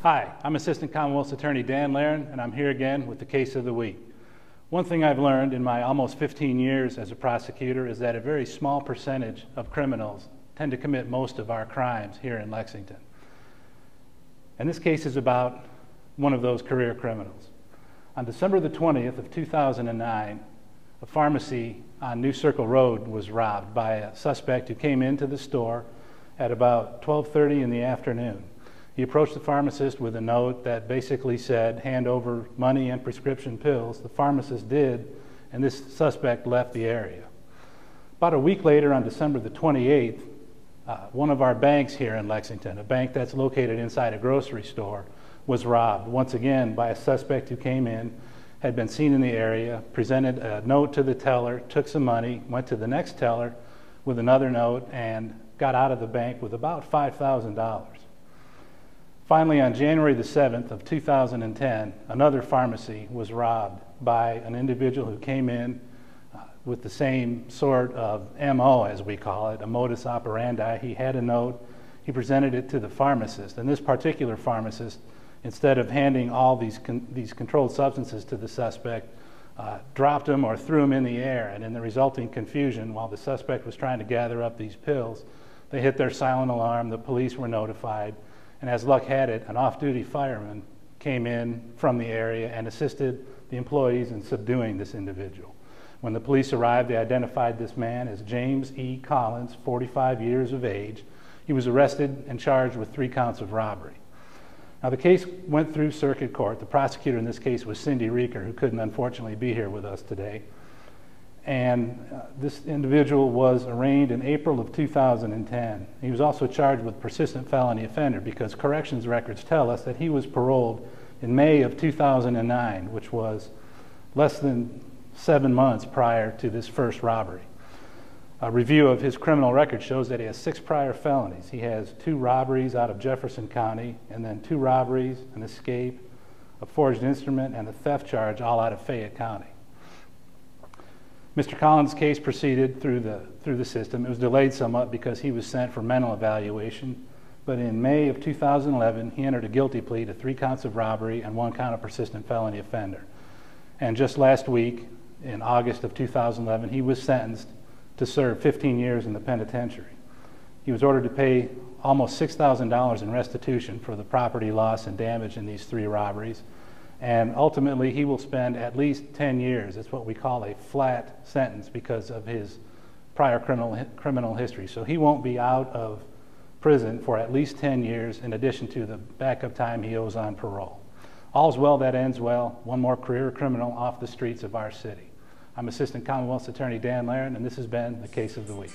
Hi, I'm Assistant Commonwealth's Attorney Dan Laren, and I'm here again with the case of the week. One thing I've learned in my almost 15 years as a prosecutor is that a very small percentage of criminals tend to commit most of our crimes here in Lexington. And this case is about one of those career criminals. On December the 20th of 2009, a pharmacy on New Circle Road was robbed by a suspect who came into the store at about 12:30 in the afternoon. He approached the pharmacist with a note that basically said, hand over money and prescription pills. The pharmacist did, and this suspect left the area. About a week later, on December the 28th, one of our banks here in Lexington, a bank that's located inside a grocery store, was robbed, once again by a suspect who came in, had been seen in the area, presented a note to the teller, took some money, went to the next teller with another note, and got out of the bank with about $5,000. Finally, on January the 7th of 2010, another pharmacy was robbed by an individual who came in with the same sort of MO, as we call it, a modus operandi. He had a note, he presented it to the pharmacist, and this particular pharmacist, instead of handing all these controlled substances to the suspect, dropped them or threw them in the air, and in the resulting confusion, while the suspect was trying to gather up these pills, they hit their silent alarm, the police were notified, and as luck had it, an off-duty fireman came in from the area and assisted the employees in subduing this individual. When the police arrived, they identified this man as James E. Collins, 45 years of age. He was arrested and charged with 3 counts of robbery. Now, the case went through circuit court. The prosecutor in this case was Cindy Reeker, who couldn't unfortunately be here with us today. And this individual was arraigned in April of 2010. He was also charged with persistent felony offender because corrections records tell us that he was paroled in May of 2009, which was less than 7 months prior to this first robbery. A review of his criminal record shows that he has 6 prior felonies. He has 2 robberies out of Jefferson County, and then 2 robberies, an escape, a forged instrument, and a theft charge, all out of Fayette County. Mr. Collins' case proceeded through the system. It was delayed somewhat because he was sent for mental evaluation, but in May of 2011, he entered a guilty plea to 3 counts of robbery and 1 count of persistent felony offender. And just last week, in August of 2011, he was sentenced to serve 15 years in the penitentiary. He was ordered to pay almost $6,000 in restitution for the property loss and damage in these 3 robberies. And ultimately, he will spend at least 10 years. It's what we call a flat sentence because of his prior criminal history. So he won't be out of prison for at least 10 years in addition to the backup time he owes on parole. All's well that ends well. One more career criminal off the streets of our city. I'm Assistant Commonwealth's Attorney Dan Laren, and this has been the Case of the Week.